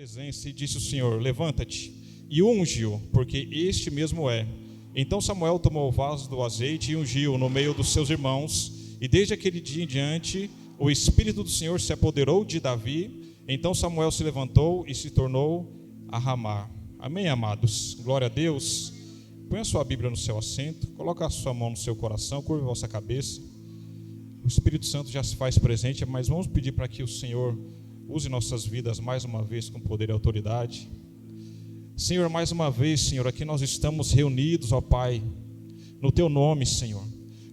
presença e disse o Senhor: levanta-te e unge-o, porque este mesmo é. Então Samuel tomou o vaso do azeite e ungiu no meio dos seus irmãos, e desde aquele dia em diante o Espírito do Senhor se apoderou de Davi. Então Samuel se levantou e se tornou a Ramá. Amém, amados? Glória a Deus. Põe a sua Bíblia no seu assento, coloca a sua mão no seu coração, curva a vossa cabeça. O Espírito Santo já se faz presente, mas vamos pedir para que o Senhor use nossas vidas mais uma vez com poder e autoridade. Senhor, mais uma vez, Senhor, aqui nós estamos reunidos, ó Pai, no Teu nome, Senhor.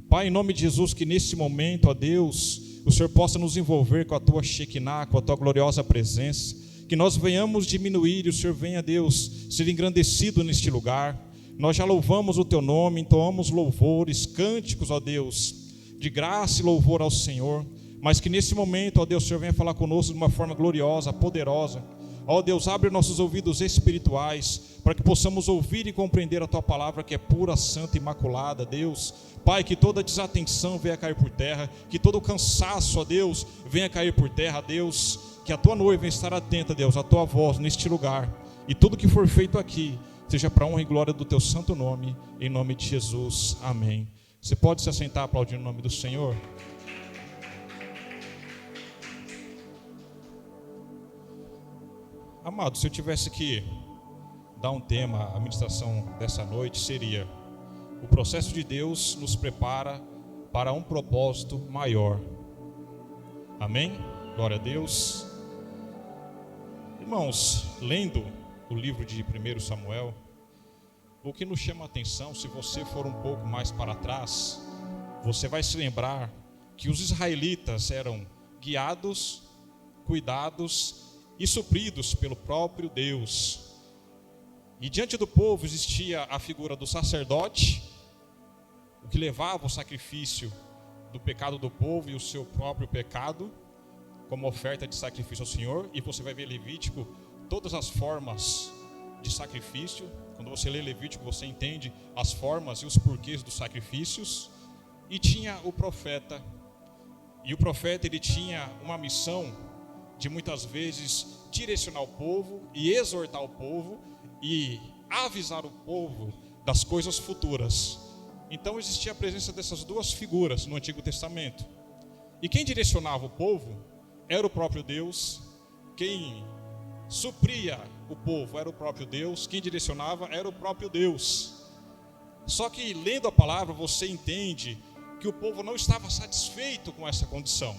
Pai, em nome de Jesus, que nesse momento, ó Deus, o Senhor possa nos envolver com a Tua Shekinah, com a Tua gloriosa presença, que nós venhamos diminuir e o Senhor venha, Deus, ser engrandecido neste lugar. Nós já louvamos o Teu nome, entoamos louvores, cânticos, ó Deus, de graça e louvor ao Senhor, mas que nesse momento, ó Deus, o Senhor venha falar conosco de uma forma gloriosa, poderosa. Ó Deus, abre nossos ouvidos espirituais, para que possamos ouvir e compreender a Tua palavra, que é pura, santa e imaculada, Deus. Pai, que toda desatenção venha cair por terra, que todo cansaço, ó Deus, venha cair por terra, Deus. Que a Tua noiva venha estar atenta, Deus, à Tua voz neste lugar, e tudo que for feito aqui, seja para a honra e glória do Teu santo nome, em nome de Jesus, amém. Você pode se assentar aplaudindo o nome do Senhor? Amado, se eu tivesse que dar um tema à ministração dessa noite, seria: o processo de Deus nos prepara para um propósito maior. Amém? Glória a Deus. Irmãos, lendo o livro de 1 Samuel, o que nos chama a atenção, se você for um pouco mais para trás, você vai se lembrar que os israelitas eram guiados, cuidados e supridos pelo próprio Deus. E diante do povo existia a figura do sacerdote, o que levava o sacrifício do pecado do povo e o seu próprio pecado, como oferta de sacrifício ao Senhor. E você vai ver Levítico, todas as formas de sacrifício. Quando você lê Levítico, você entende as formas e os porquês dos sacrifícios. E tinha o profeta. E o profeta, ele tinha uma missão de muitas vezes direcionar o povo e exortar o povo e avisar o povo das coisas futuras. Então existia a presença dessas duas figuras no Antigo Testamento. E quem direcionava o povo era o próprio Deus. Quem supria o povo era o próprio Deus. Quem direcionava era o próprio Deus. Só que lendo a palavra você entende que o povo não estava satisfeito com essa condição.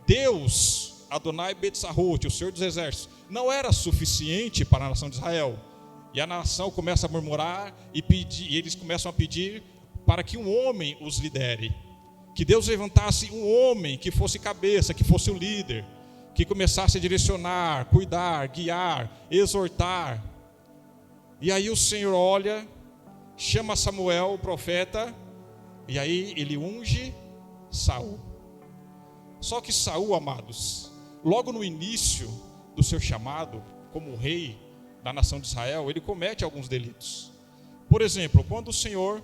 Deus, Adonai Betzarot, o Senhor dos Exércitos, não era suficiente para a nação de Israel. E a nação começa a murmurar e eles começam a pedir para que um homem os lidere. Que Deus levantasse um homem que fosse cabeça, que fosse o líder, que começasse a direcionar, cuidar, guiar, exortar. E aí o Senhor olha, chama Samuel, o profeta, e aí ele unge Saul. Só que Saul, amados, logo no início do seu chamado como rei da nação de Israel, ele comete alguns delitos. Por exemplo, quando o Senhor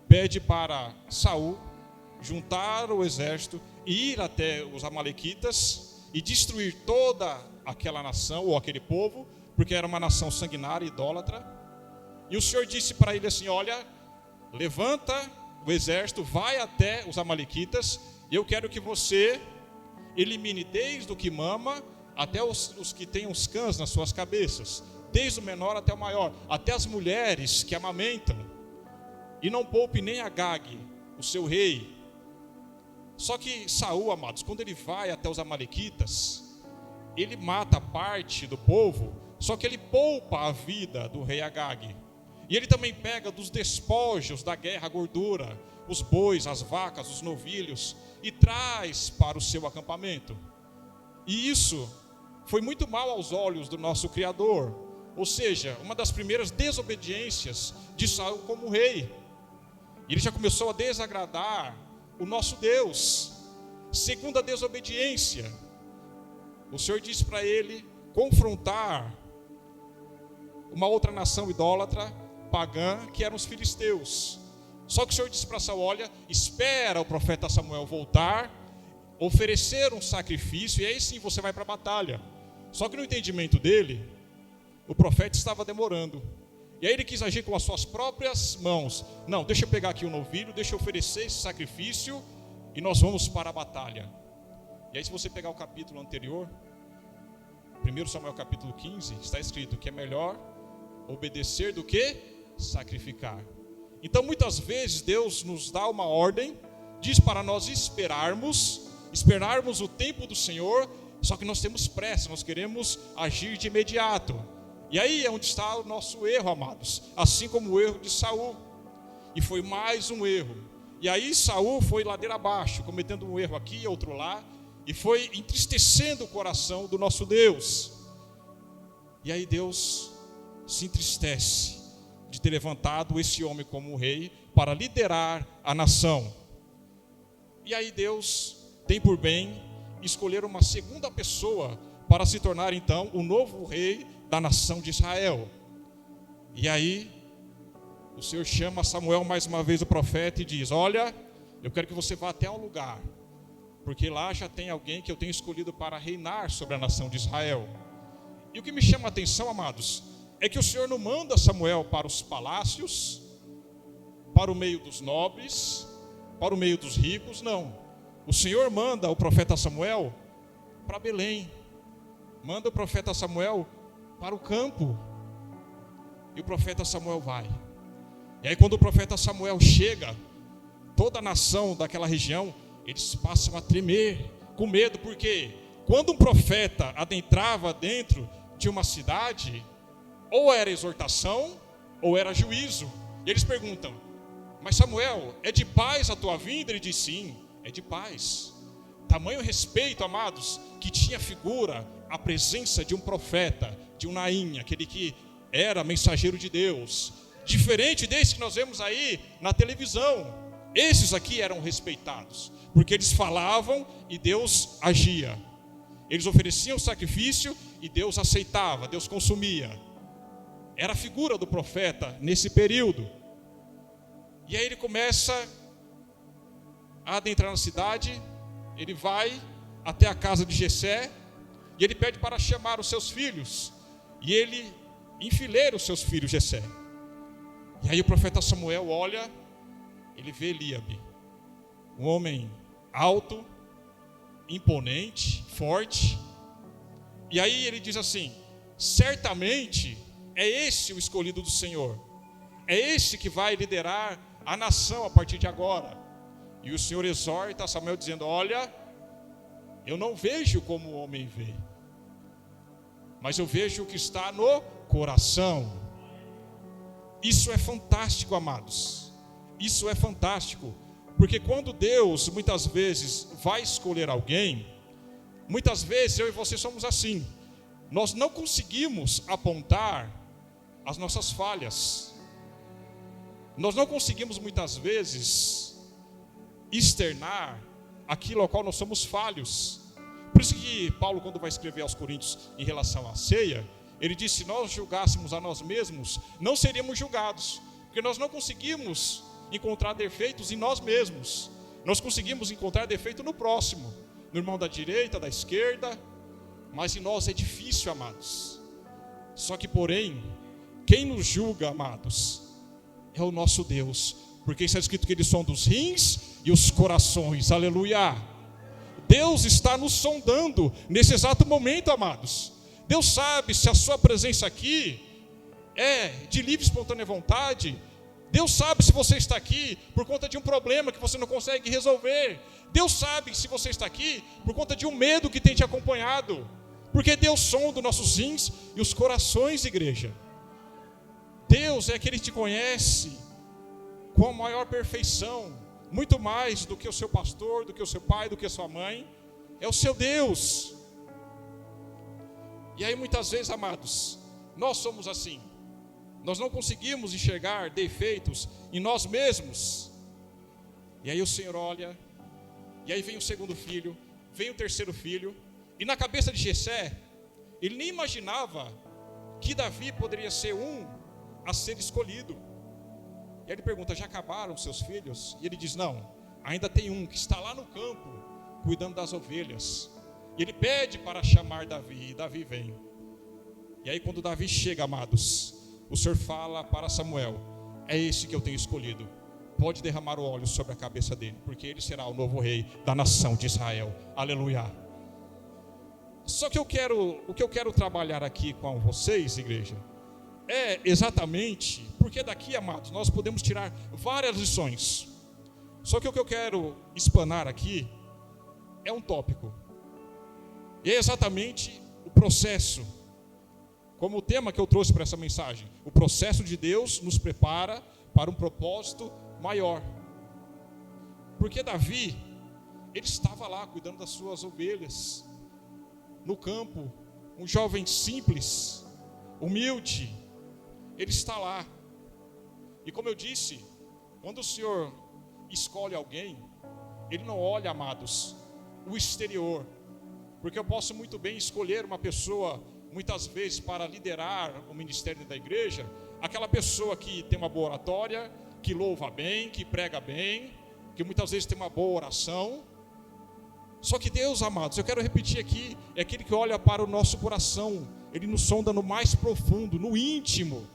pede para Saul juntar o exército e ir até os amalequitas e destruir toda aquela nação ou aquele povo, porque era uma nação sanguinária e idólatra. E o Senhor disse para ele assim: olha, levanta o exército, vai até os amalequitas, e eu quero que você elimine desde o que mama até os que têm os cães nas suas cabeças, desde o menor até o maior, até as mulheres que amamentam, e não poupe nem Agag, o seu rei. Só que Saul, amados, quando ele vai até os amalequitas, ele mata parte do povo, só que ele poupa a vida do rei Agag. E ele também pega dos despojos da guerra a gordura, os bois, as vacas, os novilhos, e traz para o seu acampamento. E isso foi muito mal aos olhos do nosso Criador. Ou seja, uma das primeiras desobediências de Saul como rei. Ele já começou a desagradar o nosso Deus. Segunda desobediência, o Senhor disse para ele confrontar uma outra nação idólatra, pagã, que eram os filisteus. Só que o Senhor disse para Saul: olha, espera o profeta Samuel voltar, oferecer um sacrifício, e aí sim você vai para a batalha. Só que no entendimento dele, o profeta estava demorando. E aí ele quis agir com as suas próprias mãos. Não, deixa eu pegar aqui um novilho, deixa eu oferecer esse sacrifício e nós vamos para a batalha. E aí se você pegar o capítulo anterior, 1 Samuel capítulo 15, está escrito que é melhor obedecer do que sacrificar. Então muitas vezes Deus nos dá uma ordem, diz para nós esperarmos o tempo do Senhor, só que nós temos pressa, nós queremos agir de imediato. E aí é onde está o nosso erro, amados, assim como o erro de Saul. E foi mais um erro. E aí Saul foi ladeira abaixo, cometendo um erro aqui e outro lá, e foi entristecendo o coração do nosso Deus. E aí Deus se entristece de ter levantado esse homem como rei para liderar a nação. E aí Deus tem por bem escolher uma segunda pessoa para se tornar então o novo rei da nação de Israel. E aí o Senhor chama Samuel mais uma vez, o profeta, e diz: olha, eu quero que você vá até um lugar, porque lá já tem alguém que eu tenho escolhido para reinar sobre a nação de Israel. E o que me chama a atenção, amados, é que o Senhor não manda Samuel para os palácios, para o meio dos nobres, para o meio dos ricos, não. O Senhor manda o profeta Samuel para Belém, manda o profeta Samuel para o campo. E o profeta Samuel vai. E aí quando o profeta Samuel chega, toda a nação daquela região, eles passam a tremer com medo, porque quando um profeta adentrava dentro de uma cidade, ou era exortação, ou era juízo. E eles perguntam: mas Samuel, é de paz a tua vinda? Ele diz: sim, é de paz. Tamanho respeito, amados, que tinha figura, a presença de um profeta, de um Naim, aquele que era mensageiro de Deus, diferente desse que nós vemos aí na televisão. Esses aqui eram respeitados, porque eles falavam e Deus agia. Eles ofereciam sacrifício e Deus aceitava, Deus consumia. Era a figura do profeta nesse período. E aí ele começa a adentrar na cidade, ele vai até a casa de Jessé, e ele pede para chamar os seus filhos, e ele enfileira os seus filhos, Jessé. E aí o profeta Samuel olha, ele vê Eliabe, um homem alto, imponente, forte, e aí ele diz assim: certamente é esse o escolhido do Senhor, é esse que vai liderar a nação a partir de agora. E o Senhor exorta Samuel dizendo: olha, eu não vejo como o homem vê, mas eu vejo o que está no coração. Isso é fantástico, amados. Isso é fantástico, porque quando Deus muitas vezes vai escolher alguém, muitas vezes eu e você somos assim. Nós não conseguimos apontar as nossas falhas. Nós não conseguimos muitas vezes externar aquilo ao qual nós somos falhos. Por isso que Paulo, quando vai escrever aos Coríntios em relação à ceia, ele diz: se nós julgássemos a nós mesmos, não seríamos julgados, porque nós não conseguimos encontrar defeitos em nós mesmos. Nós conseguimos encontrar defeito no próximo, no irmão da direita, da esquerda, mas em nós é difícil, amados. Só que, porém, quem nos julga, amados, é o nosso Deus, porque está escrito que Ele sonda os rins e os corações, aleluia. Deus está nos sondando nesse exato momento, amados. Deus sabe se a sua presença aqui é de livre e espontânea vontade. Deus sabe se você está aqui por conta de um problema que você não consegue resolver. Deus sabe se você está aqui por conta de um medo que tem te acompanhado, porque Deus sonda os nossos rins e os corações, igreja. Deus é aquele que te conhece com a maior perfeição, muito mais do que o seu pastor, do que o seu pai, do que a sua mãe. É o seu Deus. E aí muitas vezes, amados, nós somos assim. Nós não conseguimos enxergar defeitos em nós mesmos. E aí o Senhor olha, e aí vem o segundo filho, vem o terceiro filho, e na cabeça de Jessé, ele nem imaginava que Davi poderia ser um a ser escolhido. E aí ele pergunta: já acabaram seus filhos? E ele diz: não, ainda tem um que está lá no campo, cuidando das ovelhas. E ele pede para chamar Davi, e Davi vem. E aí quando Davi chega, amados, o Senhor fala para Samuel: é esse que eu tenho escolhido, pode derramar o óleo sobre a cabeça dele, porque ele será o novo rei da nação de Israel. Aleluia. Só que o que eu quero trabalhar aqui com vocês, igreja, é exatamente, porque daqui, amados, nós podemos tirar várias lições. Só que o que eu quero explanar aqui é um tópico, e é exatamente o processo, como o tema que eu trouxe para essa mensagem. O processo de Deus nos prepara para um propósito maior. Porque Davi, ele estava lá cuidando das suas ovelhas, no campo, um jovem simples, humilde, ele está lá. E como eu disse, quando o Senhor escolhe alguém, ele não olha, amados, o exterior, porque eu posso muito bem escolher uma pessoa, muitas vezes, para liderar o ministério da igreja, aquela pessoa que tem uma boa oratória, que louva bem, que prega bem, que muitas vezes tem uma boa oração. Só que Deus, amados, eu quero repetir aqui, é aquele que olha para o nosso coração, ele nos sonda no mais profundo, no íntimo.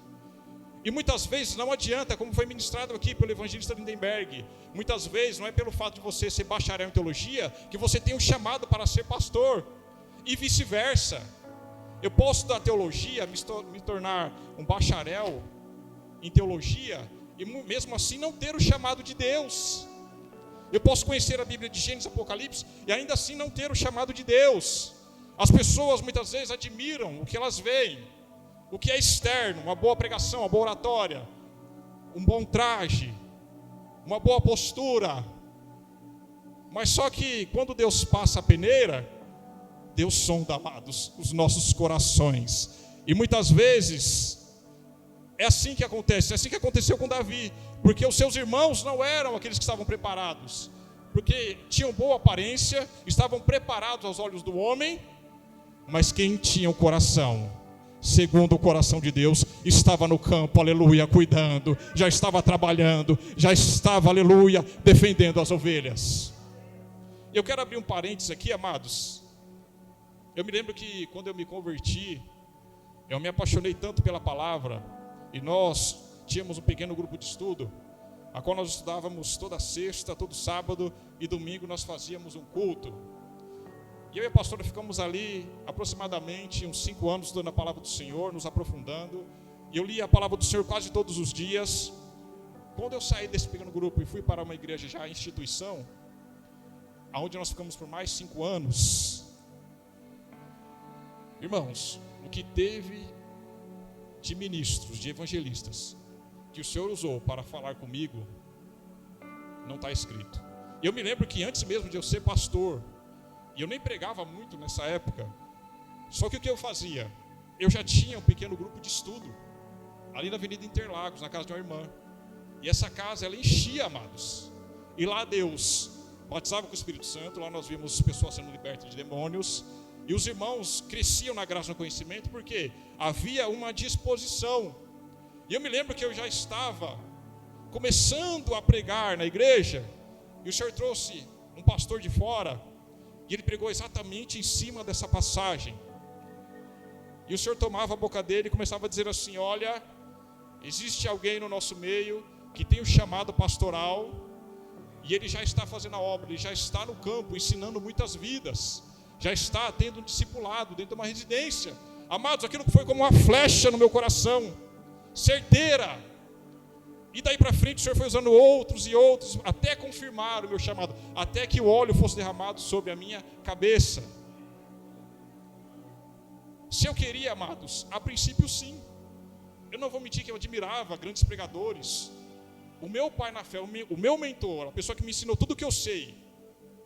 E muitas vezes não adianta, como foi ministrado aqui pelo evangelista Lindenberg, muitas vezes não é pelo fato de você ser bacharel em teologia, que você tem um chamado para ser pastor, e vice-versa. Eu posso da teologia me tornar um bacharel em teologia, e mesmo assim não ter o chamado de Deus. Eu posso conhecer a Bíblia de Gênesis e Apocalipse e ainda assim não ter o chamado de Deus. As pessoas muitas vezes admiram o que elas veem, o que é externo, uma boa pregação, uma boa oratória, um bom traje, uma boa postura. Mas só que quando Deus passa a peneira, Deus sonda, amados, os nossos corações. E muitas vezes é assim que acontece, é assim que aconteceu com Davi, porque os seus irmãos não eram aqueles que estavam preparados, porque tinham boa aparência, estavam preparados aos olhos do homem, mas quem tinha o coração segundo o coração de Deus, estava no campo, aleluia, cuidando, já estava trabalhando, já estava, aleluia, defendendo as ovelhas. Eu quero abrir um parênteses aqui, amados. Eu me lembro que quando eu me converti, eu me apaixonei tanto pela palavra, e nós tínhamos um pequeno grupo de estudo, a qual nós estudávamos toda sexta, todo sábado e domingo nós fazíamos um culto. E eu e a pastora ficamos ali aproximadamente uns 5 anos estudando a palavra do Senhor, nos aprofundando. E eu li a palavra do Senhor quase todos os dias. Quando eu saí desse pequeno grupo e fui para uma igreja já instituição, onde nós ficamos por mais 5 anos, irmãos, o que teve de ministros, de evangelistas, que o Senhor usou para falar comigo, não está escrito. Eu me lembro que antes mesmo de eu ser pastor, e eu nem pregava muito nessa época, só que o que eu fazia? Eu já tinha um pequeno grupo de estudo, ali na Avenida Interlagos, na casa de uma irmã, e essa casa, ela enchia, amados, e lá Deus batizava com o Espírito Santo, lá nós vimos pessoas sendo libertas de demônios, e os irmãos cresciam na graça e no conhecimento, porque havia uma disposição. E eu me lembro que eu já estava começando a pregar na igreja, e o Senhor trouxe um pastor de fora, e ele pregou exatamente em cima dessa passagem. E o Senhor tomava a boca dele e começava a dizer assim: olha, existe alguém no nosso meio que tem o chamado pastoral, e ele já está fazendo a obra, ele já está no campo ensinando muitas vidas, já está tendo um discipulado dentro de uma residência. Amados, aquilo que foi como uma flecha no meu coração, certeira. E daí para frente o Senhor foi usando outros e outros, até confirmar o meu chamado, até que o óleo fosse derramado sobre a minha cabeça. Se eu queria, amados, a princípio sim. Eu não vou mentir que eu admirava grandes pregadores. O meu pai na fé, o meu mentor, a pessoa que me ensinou tudo o que eu sei,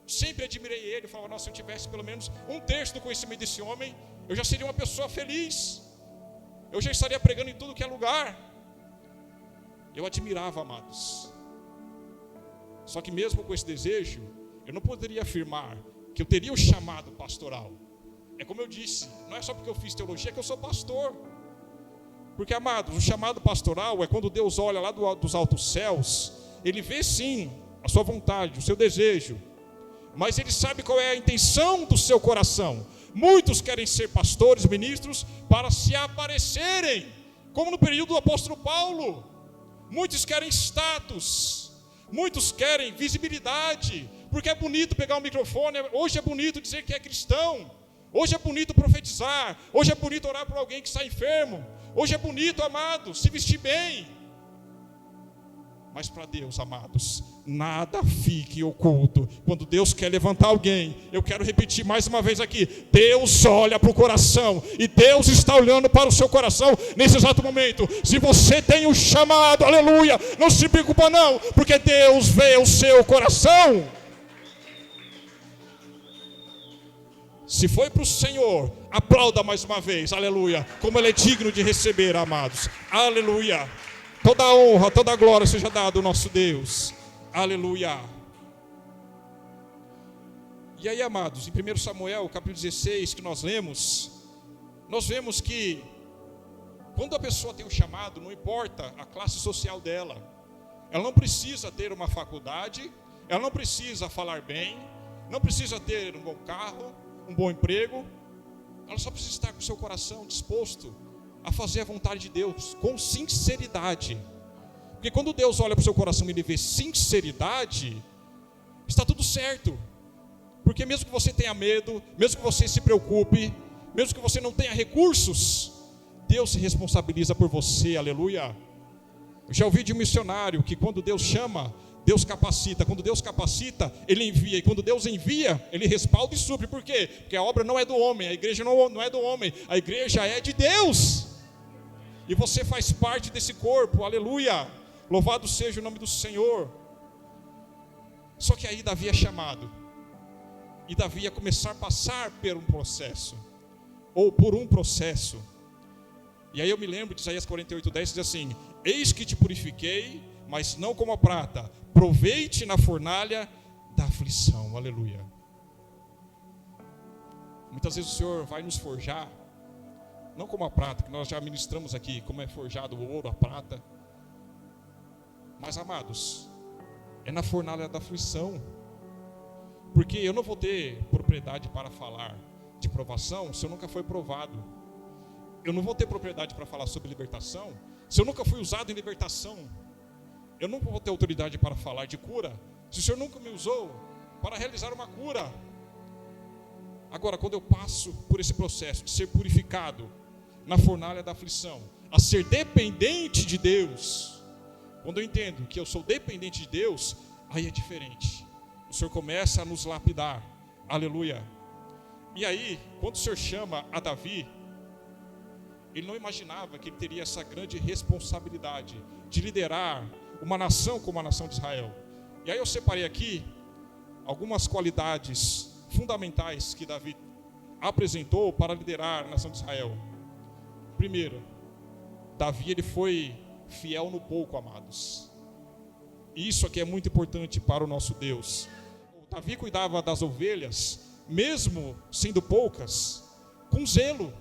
sempre admirei ele. Eu falava: nossa, se eu tivesse pelo menos 1/3 do conhecimento desse homem, eu já seria uma pessoa feliz, eu já estaria pregando em tudo que é lugar. Eu admirava, amados. Só que mesmo com esse desejo, eu não poderia afirmar que eu teria o chamado pastoral. É como eu disse, não é só porque eu fiz teologia que eu sou pastor. Porque, amados, o chamado pastoral é quando Deus olha lá dos altos céus, Ele vê sim a sua vontade, o seu desejo, mas Ele sabe qual é a intenção do seu coração. Muitos querem ser pastores, ministros, para se aparecerem, como no período do apóstolo Paulo. Muitos querem status, muitos querem visibilidade, porque é bonito pegar um microfone, hoje é bonito dizer que é cristão, hoje é bonito profetizar, hoje é bonito orar por alguém que está enfermo, hoje é bonito, amados, se vestir bem. Mas para Deus, amados, nada fique oculto. Quando Deus quer levantar alguém, eu quero repetir mais uma vez aqui, Deus olha para o coração, e Deus está olhando para o seu coração nesse exato momento. Se você tem um chamado, aleluia, não se preocupa não, porque Deus vê o seu coração. Se foi para o Senhor, aplauda mais uma vez, aleluia, como Ele é digno de receber, amados, aleluia. Toda a honra, toda a glória seja dada ao nosso Deus. Aleluia. E aí, amados, em 1 Samuel, capítulo 16, que nós lemos, nós vemos que quando a pessoa tem um chamado, não importa a classe social dela, ela não precisa ter uma faculdade, ela não precisa falar bem, não precisa ter um bom carro, um bom emprego, ela só precisa estar com o seu coração disposto a fazer a vontade de Deus, com sinceridade. Porque quando Deus olha para o seu coração e Ele vê sinceridade, está tudo certo. Porque mesmo que você tenha medo, mesmo que você se preocupe, mesmo que você não tenha recursos, Deus se responsabiliza por você, aleluia. Eu já ouvi de um missionário que quando Deus chama, Deus capacita. Quando Deus capacita, Ele envia. E quando Deus envia, Ele respalda e supre. Por quê? Porque a obra não é do homem, a igreja não é do homem, a igreja é de Deus. E você faz parte desse corpo, aleluia. Louvado seja o nome do Senhor. Só que aí Davi é chamado. E Davi ia começar a passar por um processo. Ou por um processo. E aí eu me lembro de Isaías 48:10, diz assim: eis que te purifiquei, mas não como a prata. Provei-te na fornalha da aflição, aleluia. Muitas vezes o Senhor vai nos forjar, não como a prata, que nós já ministramos aqui, como é forjado o ouro, a prata. Mas, amados, é na fornalha da aflição. Porque eu não vou ter propriedade para falar de provação se eu nunca fui provado. Eu não vou ter propriedade para falar sobre libertação se eu nunca fui usado em libertação. Eu nunca vou ter autoridade para falar de cura se o Senhor nunca me usou para realizar uma cura. Agora, quando eu passo por esse processo de ser purificado na fornalha da aflição, a ser dependente de Deus, quando eu entendo que eu sou dependente de Deus, aí é diferente. O Senhor começa a nos lapidar, aleluia. E aí, quando o Senhor chama a Davi, ele não imaginava que ele teria essa grande responsabilidade de liderar uma nação como a nação de Israel. E aí eu separei aqui algumas qualidades fundamentais que Davi apresentou para liderar a nação de Israel. Primeiro, Davi ele foi fiel no pouco, amados. E isso aqui é muito importante para o nosso Deus. Davi cuidava das ovelhas, mesmo sendo poucas, com zelo,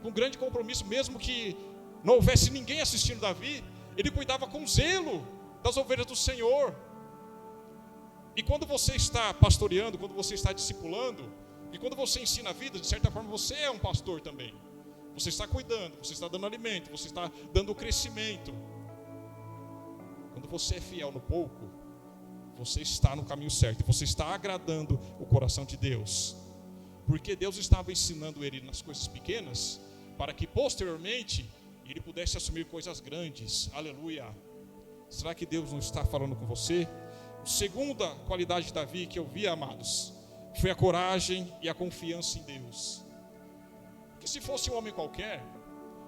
com grande compromisso, mesmo que não houvesse ninguém assistindo Davi, ele cuidava com zelo das ovelhas do Senhor. E quando você está pastoreando, quando você está discipulando, e quando você ensina a vida, de certa forma você é um pastor também. Você está cuidando, você está dando alimento, você está dando crescimento. Quando você é fiel no pouco, você está no caminho certo, e você está agradando o coração de Deus. Porque Deus estava ensinando ele nas coisas pequenas, para que posteriormente ele pudesse assumir coisas grandes, aleluia. Será que Deus não está falando com você? A segunda qualidade de Davi que eu vi, amados, foi a coragem e a confiança em Deus. Porque se fosse um homem qualquer,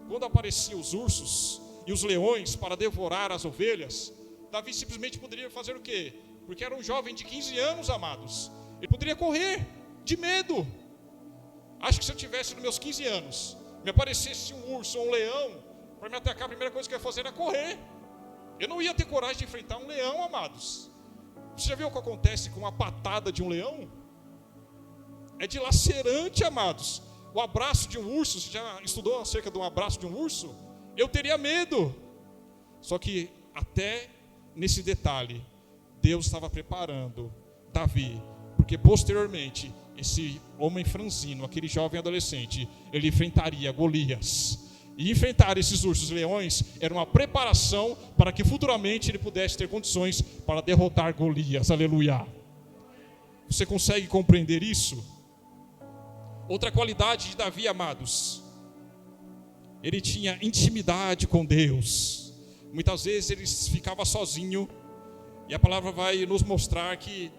quando apareciam os ursos e os leões para devorar as ovelhas, Davi simplesmente poderia fazer o quê? Porque era um jovem de 15 anos, amados, ele poderia correr de medo. Acho que se eu tivesse nos meus 15 anos, me aparecesse um urso ou um leão para me atacar, a primeira coisa que eu ia fazer era correr. Eu não ia ter coragem de enfrentar um leão, amados. Você já viu o que acontece com uma patada de um leão? É dilacerante, amados. O abraço de um urso, você já estudou acerca de um abraço de um urso? Eu teria medo. Só que até nesse detalhe, Deus estava preparando Davi, Porque posteriormente, esse homem franzino, aquele jovem adolescente, ele enfrentaria Golias. E enfrentar esses ursos leões era uma preparação para que futuramente ele pudesse ter condições para derrotar Golias. Aleluia. Você consegue compreender isso? Outra qualidade de Davi, amados, ele tinha intimidade com Deus. Muitas vezes ele ficava sozinho, e a palavra vai nos mostrar que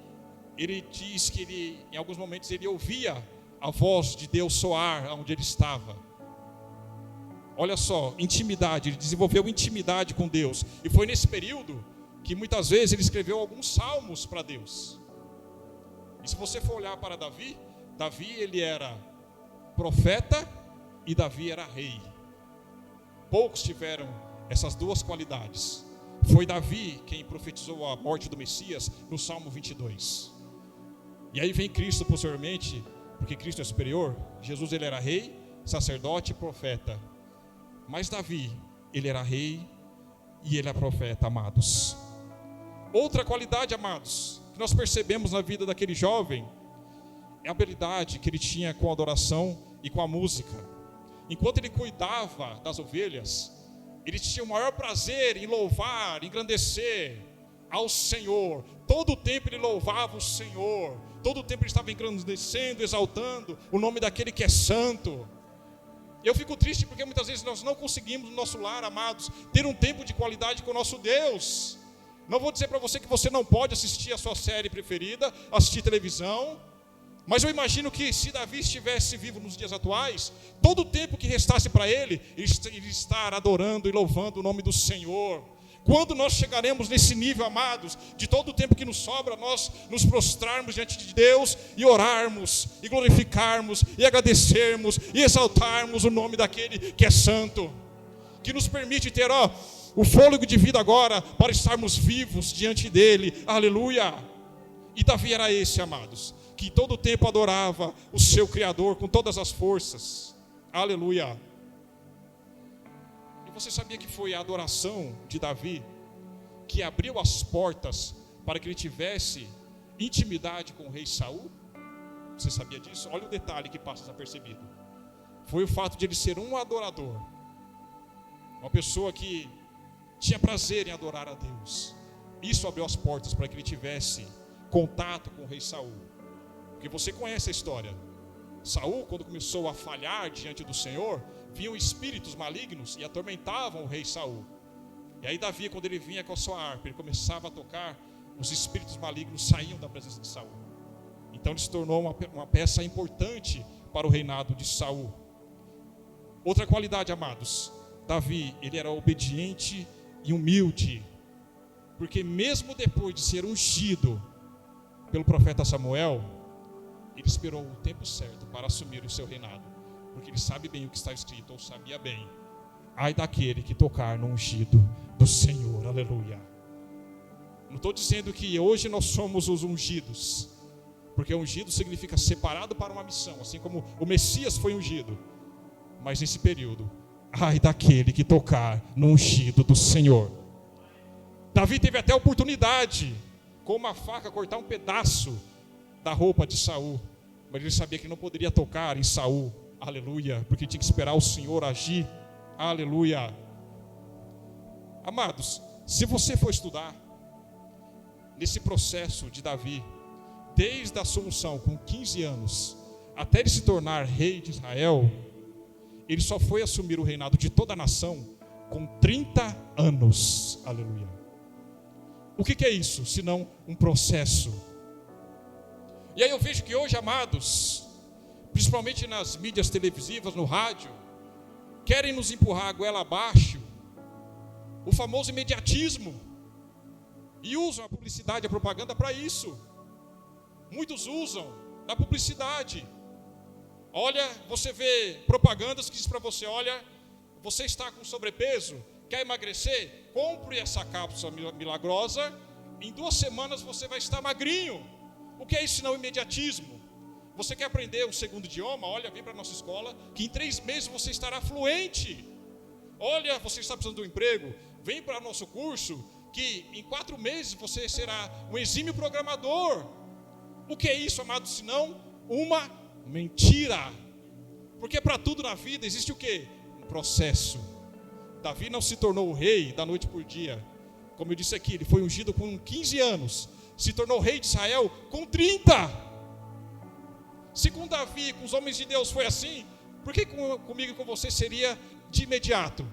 ele diz que ele, em alguns momentos ele ouvia a voz de Deus soar onde ele estava. Olha só, intimidade, ele desenvolveu intimidade com Deus. E foi nesse período que muitas vezes ele escreveu alguns salmos para Deus. E se você for olhar para Davi, Davi ele era profeta e Davi era rei. Poucos tiveram essas duas qualidades. Foi Davi quem profetizou a morte do Messias no Salmo 22. E aí vem Cristo posteriormente, porque Cristo é superior. Jesus ele era rei, sacerdote e profeta. Mas Davi, ele era rei e ele era profeta, amados. Outra qualidade, amados, que nós percebemos na vida daquele jovem, é a habilidade que ele tinha com a adoração e com a música. Enquanto ele cuidava das ovelhas, ele tinha o maior prazer em louvar, engrandecer ao Senhor. Todo o tempo ele louvava o Senhor. Todo o tempo ele estava engrandecendo, exaltando o nome daquele que é santo. Eu fico triste porque muitas vezes nós não conseguimos no nosso lar, amados, ter um tempo de qualidade com o nosso Deus. Não vou dizer para você que você não pode assistir a sua série preferida, assistir televisão, mas eu imagino que se Davi estivesse vivo nos dias atuais, todo o tempo que restasse para ele estar adorando e louvando o nome do Senhor. Quando nós chegaremos nesse nível, amados, de todo o tempo que nos sobra, nós nos prostrarmos diante de Deus e orarmos, e glorificarmos, e agradecermos, e exaltarmos o nome daquele que é santo, que nos permite ter o fôlego de vida agora, para estarmos vivos diante dele, aleluia. E Davi era esse, amados, que todo o tempo adorava o seu Criador com todas as forças, aleluia. Você sabia que foi a adoração de Davi que abriu as portas para que ele tivesse intimidade com o rei Saul? Você sabia disso? Olha o detalhe que passa desapercebido. Foi o fato de ele ser um adorador, uma pessoa que tinha prazer em adorar a Deus. Isso abriu as portas para que ele tivesse contato com o rei Saul. Porque você conhece a história. Saul, quando começou a falhar diante do Senhor, vinham espíritos malignos e atormentavam o rei Saul. E aí Davi, quando ele vinha com a sua harpa, ele começava a tocar, os espíritos malignos saíam da presença de Saul. Então ele se tornou uma peça importante para o reinado de Saul. Outra qualidade, amados, Davi, ele era obediente e humilde, porque mesmo depois de ser ungido pelo profeta Samuel, ele esperou o tempo certo para assumir o seu reinado, porque ele sabe bem o que está escrito, ou sabia bem: ai daquele que tocar no ungido do Senhor, aleluia. Não estou dizendo que hoje nós somos os ungidos, porque ungido significa separado para uma missão, assim como o Messias foi ungido. Mas nesse período, ai daquele que tocar no ungido do Senhor. Davi teve até a oportunidade, com uma faca, cortar um pedaço da roupa de Saul, mas ele sabia que não poderia tocar em Saul, aleluia, porque tinha que esperar o Senhor agir, aleluia. Amados, se você for estudar nesse processo de Davi, desde a sua unção com 15 anos, até ele se tornar rei de Israel, ele só foi assumir o reinado de toda a nação com 30 anos, aleluia. O que é isso, senão um processo? E aí eu vejo que hoje, amados, principalmente nas mídias televisivas, no rádio, querem nos empurrar a goela abaixo, o famoso imediatismo, e usam a publicidade, a propaganda para isso. Muitos usam da publicidade. Olha, você vê propagandas que diz para você: olha, você está com sobrepeso, quer emagrecer? Compre essa cápsula milagrosa, em 2 semanas você vai estar magrinho. O que é isso senão imediatismo? Você quer aprender um segundo idioma? Olha, vem para a nossa escola, que em 3 meses você estará fluente. Olha, você está precisando de um emprego? Vem para o nosso curso, que em 4 meses você será um exímio programador. O que é isso, amados, senão uma mentira? Porque para tudo na vida existe o quê? Um processo. Davi não se tornou rei da noite por dia. Como eu disse aqui, ele foi ungido com 15 anos. Se tornou rei de Israel com 30. Se com Davi, com os homens de Deus foi assim, por que comigo e com você seria de imediato?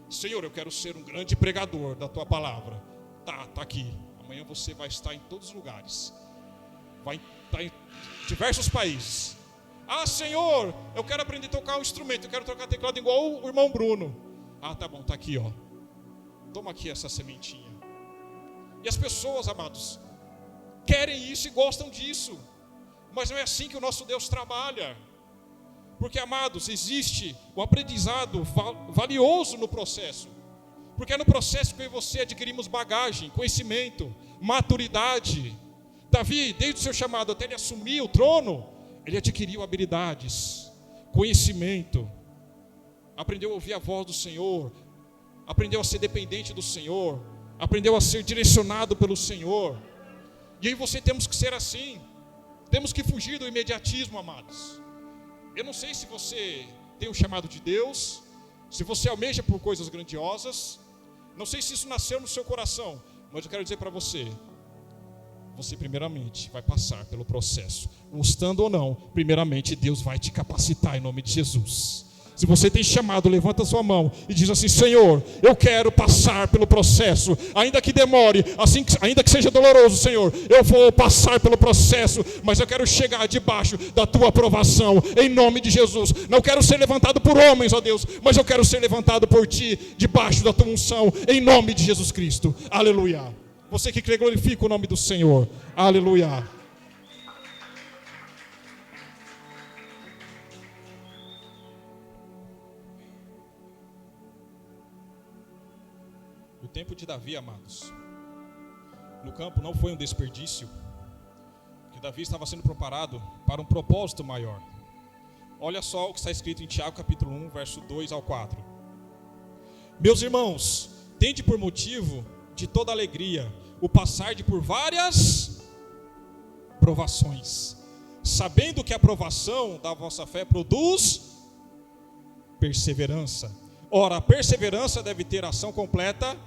Senhor, eu quero ser um grande pregador da tua palavra. Tá aqui. Amanhã você vai estar em todos os lugares. Vai estar em diversos países. Ah, Senhor, eu quero aprender a tocar um instrumento. Eu quero tocar teclado igual o irmão Bruno. Ah, tá bom, tá aqui, ó. Toma aqui essa sementinha. E as pessoas, amados, querem isso e gostam disso. Mas não é assim que o nosso Deus trabalha. Porque, amados, existe um aprendizado valioso no processo. Porque é no processo que eu e você adquirimos bagagem, conhecimento, maturidade. Davi, desde o seu chamado até ele assumir o trono, ele adquiriu habilidades, conhecimento, aprendeu a ouvir a voz do Senhor, aprendeu a ser dependente do Senhor, aprendeu a ser direcionado pelo Senhor. E aí você temos que ser assim. Temos que fugir do imediatismo, amados. Eu não sei se você tem um chamado de Deus, se você almeja por coisas grandiosas, não sei se isso nasceu no seu coração, mas eu quero dizer para você, você primeiramente vai passar pelo processo, gostando ou não, primeiramente Deus vai te capacitar em nome de Jesus. Se você tem chamado, levanta a sua mão e diz assim: Senhor, eu quero passar pelo processo, ainda que demore, ainda que seja doloroso, Senhor, eu vou passar pelo processo, mas eu quero chegar debaixo da tua aprovação, em nome de Jesus. Não quero ser levantado por homens, ó Deus, mas eu quero ser levantado por ti, debaixo da tua unção, em nome de Jesus Cristo. Aleluia. Você que crê, glorifica o nome do Senhor. Aleluia. O tempo de Davi, amados, no campo não foi um desperdício, que Davi estava sendo preparado para um propósito maior. Olha só o que está escrito em Tiago capítulo 1, verso 2 ao 4. Meus irmãos, tende por motivo de toda alegria o passar de por várias provações, sabendo que a provação da vossa fé produz perseverança. Ora, a perseverança deve ter ação completa,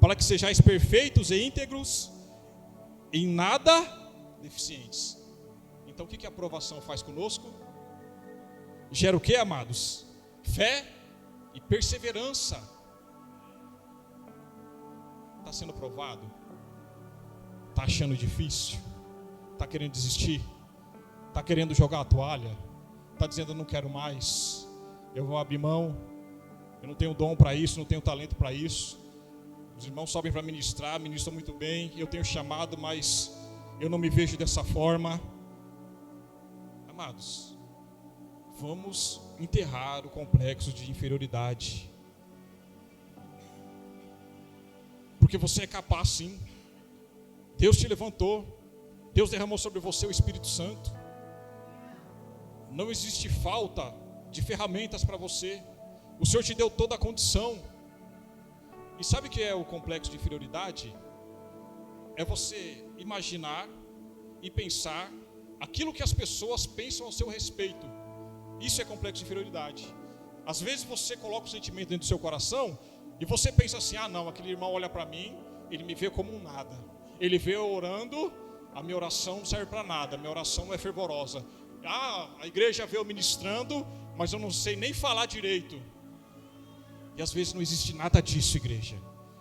para que sejais perfeitos e íntegros, em nada deficientes. Então o que a aprovação faz conosco? Gera o que, amados? Fé e perseverança. Está sendo provado? Está achando difícil? Está querendo desistir? Está querendo jogar a toalha? Está dizendo: eu não quero mais, eu vou abrir mão, eu não tenho dom para isso, não tenho talento para isso. Os irmãos sobem para ministrar, ministram muito bem, eu tenho chamado, mas eu não me vejo dessa forma. Amados, vamos enterrar o complexo de inferioridade, porque você é capaz sim. Deus te levantou, Deus derramou sobre você o Espírito Santo. Não existe falta de ferramentas para você. O Senhor te deu toda a condição. E sabe o que é o complexo de inferioridade? É você imaginar e pensar aquilo que as pessoas pensam ao seu respeito. Isso é complexo de inferioridade. Às vezes você coloca o sentimento dentro do seu coração e você pensa assim: ah não, aquele irmão olha para mim, ele me vê como um nada. Ele vê eu orando, a minha oração não serve para nada, a minha oração não é fervorosa. Ah, a igreja vê eu ministrando, mas eu não sei nem falar direito. E às vezes não existe nada disso, igreja.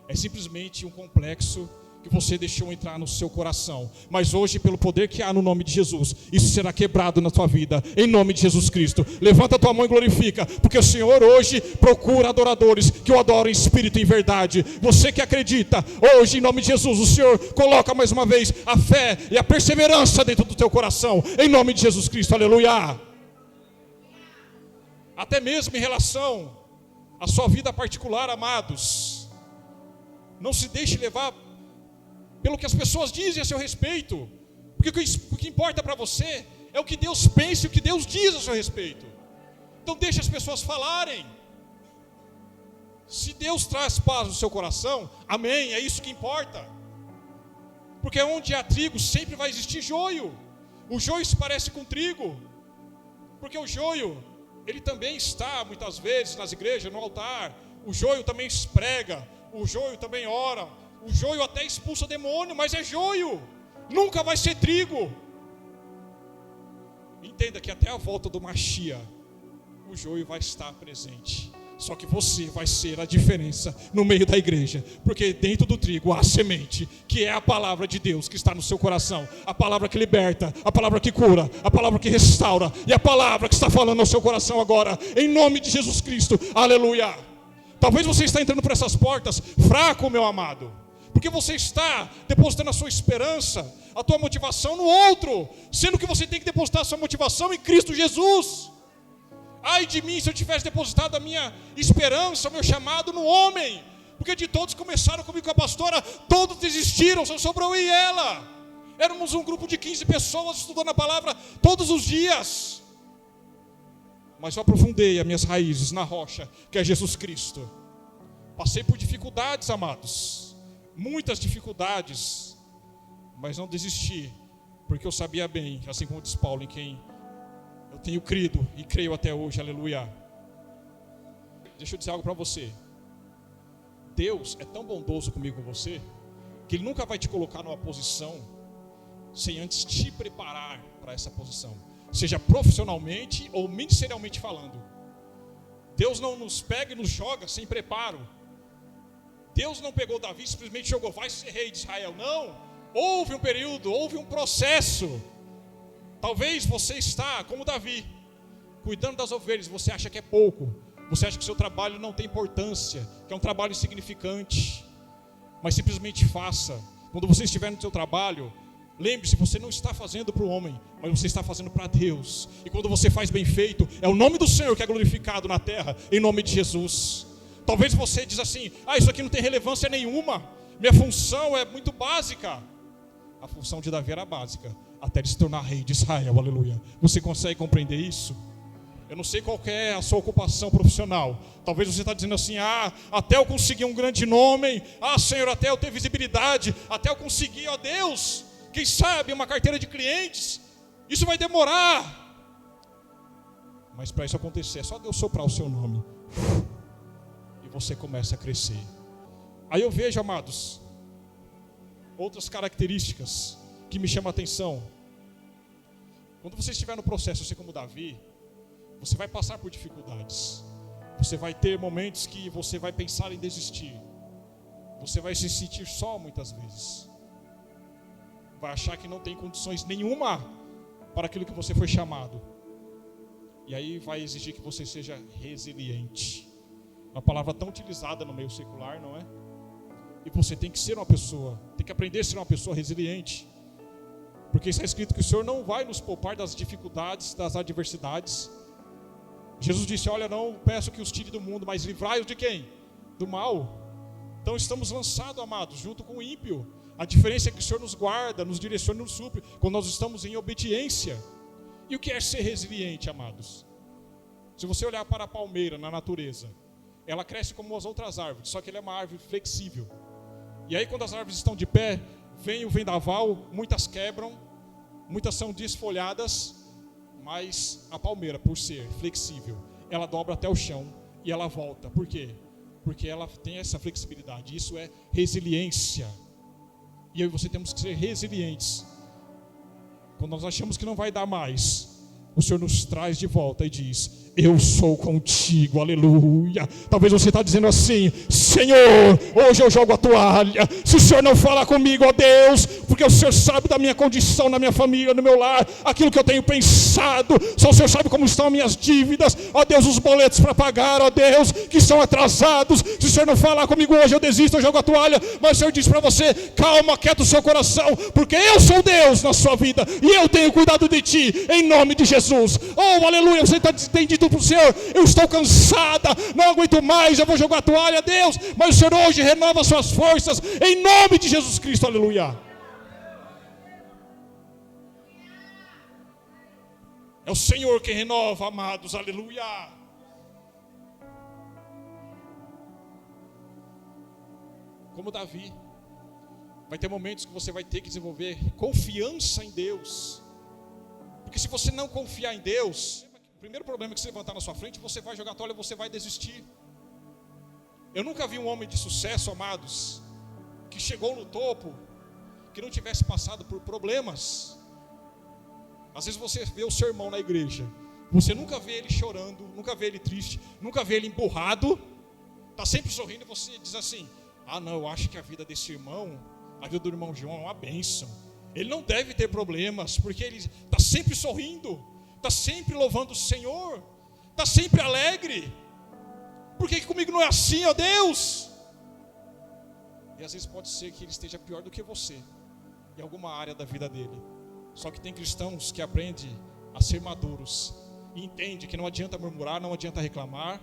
É simplesmente um complexo que você deixou entrar no seu coração. Mas hoje, pelo poder que há no nome de Jesus, isso será quebrado na tua vida, em nome de Jesus Cristo. Levanta a tua mão e glorifica, porque o Senhor hoje procura adoradores que o adorem em espírito e em verdade. Você que acredita, hoje em nome de Jesus, o Senhor coloca mais uma vez a fé e a perseverança dentro do teu coração, em nome de Jesus Cristo, aleluia. Até mesmo em relação à sua vida particular, amados, não se deixe levar pelo que as pessoas dizem a seu respeito, porque o que importa para você é o que Deus pensa e o que Deus diz a seu respeito. Então deixe as pessoas falarem. Se Deus traz paz no seu coração, amém, é isso que importa. Porque onde há trigo sempre vai existir joio. O joio se parece com trigo, porque o joio, ele também está muitas vezes nas igrejas, no altar. O joio também prega, o joio também ora, o joio até expulsa demônio, mas é joio, nunca vai ser trigo. Entenda que até a volta do Mashiach, o joio vai estar presente. Só que você vai ser a diferença no meio da igreja, porque dentro do trigo há a semente, que é a palavra de Deus que está no seu coração, a palavra que liberta, a palavra que cura, a palavra que restaura, e a palavra que está falando no seu coração agora, em nome de Jesus Cristo, aleluia. Talvez você está entrando por essas portas fraco, meu amado, porque você está depositando a sua esperança, a tua motivação no outro, sendo que você tem que depositar a sua motivação em Cristo Jesus. Ai de mim se eu tivesse depositado a minha esperança, o meu chamado no homem, porque de todos começaram comigo com a pastora, todos desistiram, só sobrou eu e ela. Éramos um grupo de 15 pessoas estudando a palavra todos os dias, mas eu aprofundei as minhas raízes na rocha, que é Jesus Cristo. Passei por dificuldades, amados, muitas dificuldades, mas não desisti, porque eu sabia bem, assim como diz Paulo, em quem eu tenho crido e creio até hoje, aleluia. Deixa eu dizer algo para você. Deus é tão bondoso comigo, com você, que Ele nunca vai te colocar numa posição sem antes te preparar para essa posição, seja profissionalmente ou ministerialmente falando. Deus não nos pega e nos joga sem preparo. Deus não pegou Davi e simplesmente jogou, vai ser rei de Israel. Não, houve um período, houve um processo. Talvez você está como Davi, cuidando das ovelhas, você acha que é pouco, você acha que o seu trabalho não tem importância, que é um trabalho insignificante, mas simplesmente faça. Quando você estiver no seu trabalho, lembre-se, você não está fazendo para o homem, mas você está fazendo para Deus, e quando você faz bem feito, é o nome do Senhor que é glorificado na terra, em nome de Jesus. Talvez você diz assim, isso aqui não tem relevância nenhuma, minha função é muito básica. A função de Davi era básica, até ele se tornar rei de Israel, aleluia. Você consegue compreender isso? Eu não sei qual é a sua ocupação profissional. Talvez você está dizendo assim, até eu conseguir um grande nome, Senhor, até eu ter visibilidade, até eu conseguir, Deus, quem sabe uma carteira de clientes, isso vai demorar. Mas para isso acontecer, é só Deus soprar o seu nome, e você começa a crescer. Aí eu vejo, amados, outras características que me chamam a atenção. Quando você estiver no processo, assim como Davi, você vai passar por dificuldades, você vai ter momentos que você vai pensar em desistir, você vai se sentir só muitas vezes, vai achar que não tem condições nenhuma para aquilo que você foi chamado, e aí vai exigir que você seja resiliente, uma palavra tão utilizada no meio secular, não é? E você tem que ser uma pessoa, tem que aprender a ser uma pessoa resiliente, porque está escrito que o Senhor não vai nos poupar das dificuldades, das adversidades. Jesus disse, olha, não peço que os tire do mundo, mas livrai-os de quem? Do mal. Então estamos lançados, amados, junto com o ímpio. A diferença é que o Senhor nos guarda, nos direciona e nos supre, quando nós estamos em obediência. E o que é ser resiliente, amados? Se você olhar para a palmeira na natureza, ela cresce como as outras árvores, só que ela é uma árvore flexível. E aí quando as árvores estão de pé, vem o vendaval, muitas quebram, muitas são desfolhadas, mas a palmeira, por ser flexível, ela dobra até o chão e ela volta. Por quê? Porque ela tem essa flexibilidade, isso é resiliência. E eu e você temos que ser resilientes. Quando nós achamos que não vai dar mais, o Senhor nos traz de volta e diz, eu sou contigo, aleluia. Talvez você está dizendo assim, Senhor, hoje eu jogo a toalha, se o Senhor não falar comigo, ó Deus, porque o Senhor sabe da minha condição, na minha família, no meu lar, aquilo que eu tenho pensado, só o Senhor sabe como estão as minhas dívidas, ó Deus, os boletos para pagar, ó Deus, que são atrasados, se o Senhor não falar comigo hoje, eu desisto, eu jogo a toalha. Mas o Senhor diz para você, calma, quieta o seu coração, porque eu sou Deus na sua vida, e eu tenho cuidado de ti, em nome de Jesus. Oh, aleluia, você tem dito para o Senhor, eu estou cansada, não aguento mais, eu vou jogar a toalha, Deus, mas o Senhor hoje renova as suas forças, em nome de Jesus Cristo, aleluia. É o Senhor que renova, amados, aleluia. Como Davi, vai ter momentos que você vai ter que desenvolver confiança em Deus, Porque se você não confiar em Deus, o primeiro problema que se levantar na sua frente, você vai jogar a toalha, você vai desistir. Eu nunca vi um homem de sucesso, amados, que chegou no topo, que não tivesse passado por problemas. Às vezes você vê o seu irmão na igreja, você nunca vê ele chorando, nunca vê ele triste, nunca vê ele emburrado, está sempre sorrindo, e você diz assim: ah não, eu acho que a vida desse irmão, a vida do irmão João é uma bênção, ele não deve ter problemas, porque ele está sempre sorrindo, está sempre louvando o Senhor, está sempre alegre. Por que comigo não é assim, ó Deus? E às vezes pode ser que ele esteja pior do que você, em alguma área da vida dele. Só que tem cristãos que aprendem a ser maduros e entendem que não adianta murmurar, não adianta reclamar,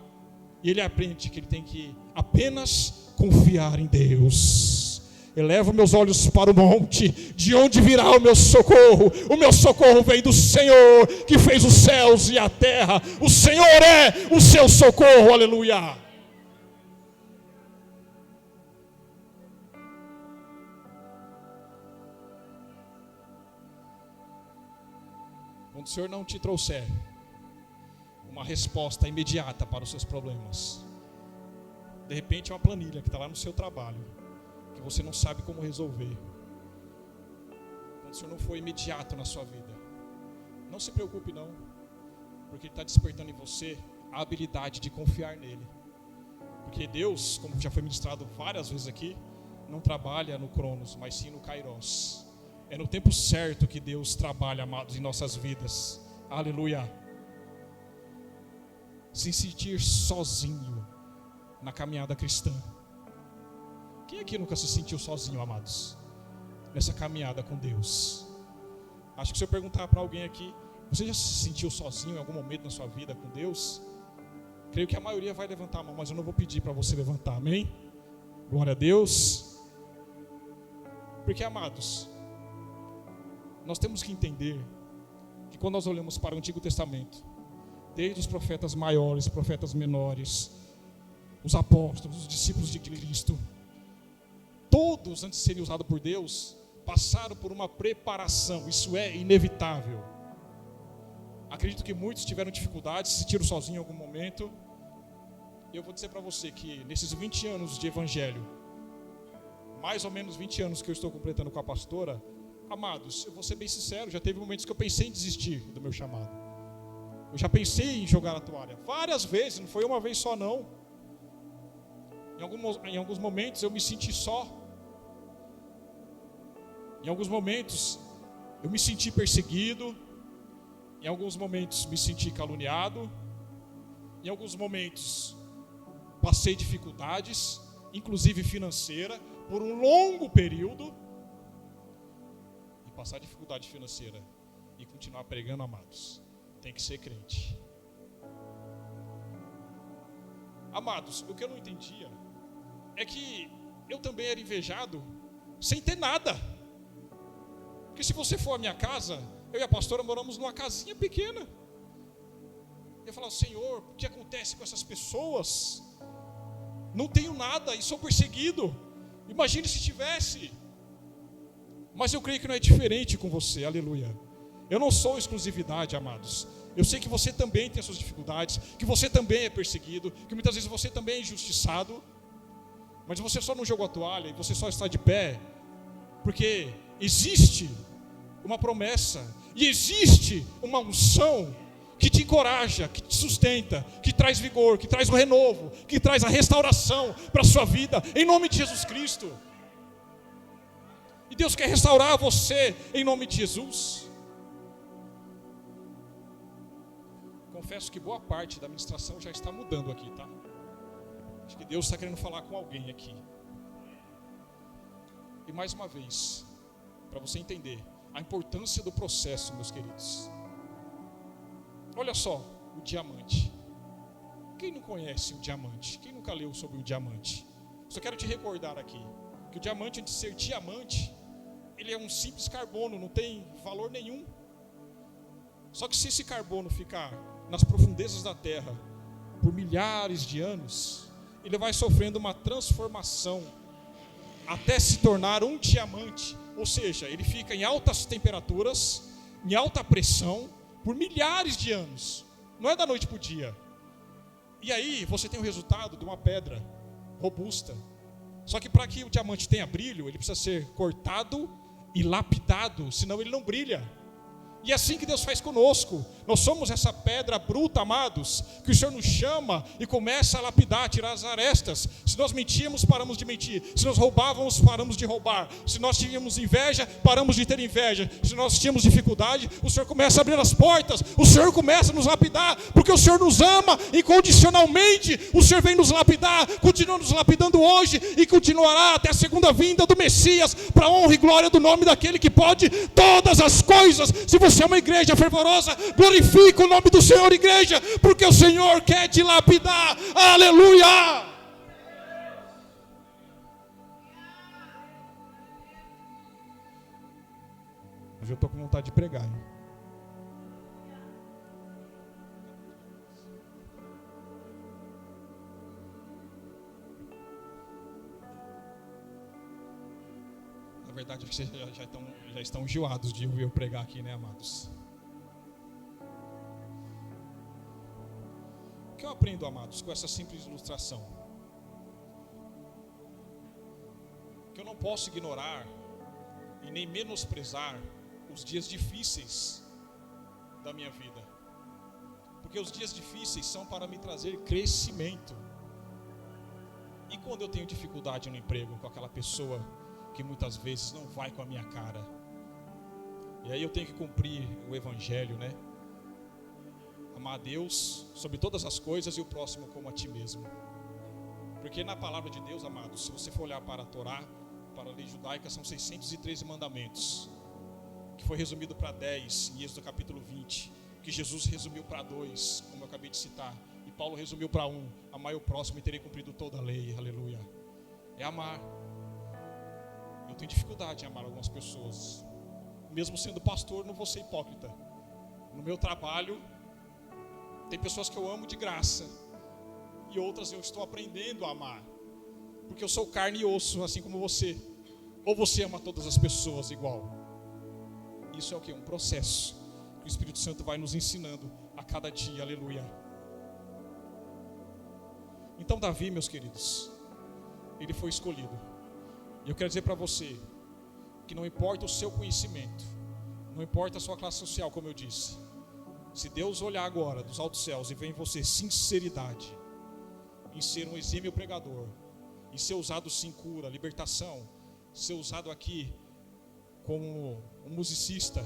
e ele aprende que ele tem que apenas confiar em Deus. Elevo meus olhos para o monte, de onde virá o meu socorro? O meu socorro vem do Senhor, que fez os céus e a terra. O Senhor é o seu socorro, aleluia. Quando o Senhor não te trouxer uma resposta imediata para os seus problemas, de repente é uma planilha que está lá no seu trabalho, que você não sabe como resolver. Quando o Senhor não for imediato na sua vida, não se preocupe não, porque Ele está despertando em você a habilidade de confiar nele. Porque Deus, como já foi ministrado várias vezes aqui, não trabalha no Cronos, mas sim no Kairos. É no tempo certo que Deus trabalha, amados, em nossas vidas. Aleluia. Se sentir sozinho na caminhada cristã. Quem aqui nunca se sentiu sozinho, amados, nessa caminhada com Deus? Acho que se eu perguntar para alguém aqui: você já se sentiu sozinho em algum momento na sua vida com Deus? Creio que a maioria vai levantar a mão, mas eu não vou pedir para você levantar, amém? Glória a Deus. Porque, amados, nós temos que entender que quando nós olhamos para o Antigo Testamento, desde os profetas maiores, profetas menores, os apóstolos, os discípulos de Cristo, todos, antes de serem usados por Deus, passaram por uma preparação. Isso é inevitável. Acredito que muitos tiveram dificuldades, se sentiram sozinhos em algum momento. Eu vou dizer para você que nesses 20 anos de evangelho, mais ou menos 20 anos que eu estou completando com a pastora, amados, eu vou ser bem sincero, já teve momentos que eu pensei em desistir do meu chamado. Eu já pensei em jogar a toalha várias vezes, não foi uma vez só não. Em alguns momentos eu me senti só. Em alguns momentos eu me senti perseguido. Em alguns momentos me senti caluniado. Em alguns momentos passei dificuldades, inclusive financeira, por um longo período. E passar dificuldade financeira e continuar pregando, amados, tem que ser crente. Amados, o que eu não entendia é que eu também era invejado sem ter nada. Porque se você for à minha casa, eu e a pastora moramos numa casinha pequena. Eu falava: Senhor, o que acontece com essas pessoas? Não tenho nada e sou perseguido. Imagine se tivesse. Mas eu creio que não é diferente com você, aleluia. Eu não sou exclusividade, amados. Eu sei que você também tem as suas dificuldades, que você também é perseguido, que muitas vezes você também é injustiçado. Mas você só não jogou a toalha e você só está de pé porque existe uma promessa e existe uma unção que te encoraja, que te sustenta, que traz vigor, que traz o renovo, que traz a restauração para a sua vida, em nome de Jesus Cristo. E Deus quer restaurar você em nome de Jesus. Confesso que boa parte da ministração já está mudando aqui, tá? Acho que Deus está querendo falar com alguém aqui. E mais uma vez, para você entender a importância do processo, meus queridos. Olha só, o diamante. Quem não conhece o diamante? Quem nunca leu sobre o diamante? Só quero te recordar aqui que o diamante, antes de ser diamante, ele é um simples carbono, não tem valor nenhum. Só que se esse carbono ficar nas profundezas da terra por milhares de anos, ele vai sofrendo uma transformação até se tornar um diamante. Ou seja, ele fica em altas temperaturas, em alta pressão, por milhares de anos. Não é da noite para o dia. E aí você tem o resultado de uma pedra robusta. Só que para que o diamante tenha brilho, ele precisa ser cortado e lapidado, senão ele não brilha. E é assim que Deus faz conosco. Nós somos essa pedra bruta, amados, que o Senhor nos chama e começa a lapidar, tirar as arestas. Se nós mentíamos, paramos de mentir. Se nós roubávamos, paramos de roubar. Se nós tínhamos inveja, paramos de ter inveja. Se nós tínhamos dificuldade, o Senhor começa a abrir as portas. O Senhor começa a nos lapidar, porque o Senhor nos ama incondicionalmente. O Senhor vem nos lapidar, continua nos lapidando hoje e continuará até a segunda vinda do Messias, para a honra e glória do nome daquele que pode todas as coisas. Se você é uma igreja fervorosa, glorifica o nome do Senhor, igreja, porque o Senhor quer te lapidar. Aleluia! Hoje eu estou com vontade de pregar, hein? Na verdade, vocês já estão enjoados de ouvir eu pregar aqui, né, amados? O que eu aprendo, amados, com essa simples ilustração? Que eu não posso ignorar e nem menosprezar os dias difíceis da minha vida. Porque os dias difíceis são para me trazer crescimento. E quando eu tenho dificuldade no emprego com aquela pessoa que muitas vezes não vai com a minha cara, e aí eu tenho que cumprir o evangelho, né? Amar a Deus sobre todas as coisas e o próximo como a ti mesmo. Porque na palavra de Deus, amados, se você for olhar para a Torá, para a lei judaica, são 613 mandamentos, que foi resumido para 10 em Êxodo capítulo 20, que Jesus resumiu para 2, como eu acabei de citar, e Paulo resumiu para 1, amai o próximo e terei cumprido toda a lei. Aleluia. É amar. Eu tenho dificuldade em amar algumas pessoas. Mesmo sendo pastor, não vou ser hipócrita. No meu trabalho, tem pessoas que eu amo de graça, e outras eu estou aprendendo a amar, porque eu sou carne e osso, assim como você. Ou você ama todas as pessoas igual? Isso é o que? Um processo que o Espírito Santo vai nos ensinando a cada dia. Aleluia. Então Davi, meus queridos, ele foi escolhido. E eu quero dizer para você que não importa o seu conhecimento, não importa a sua classe social, como eu disse, se Deus olhar agora dos altos céus e ver em você sinceridade, em ser um exímio pregador, em ser usado sim cura, libertação, ser usado aqui como um musicista,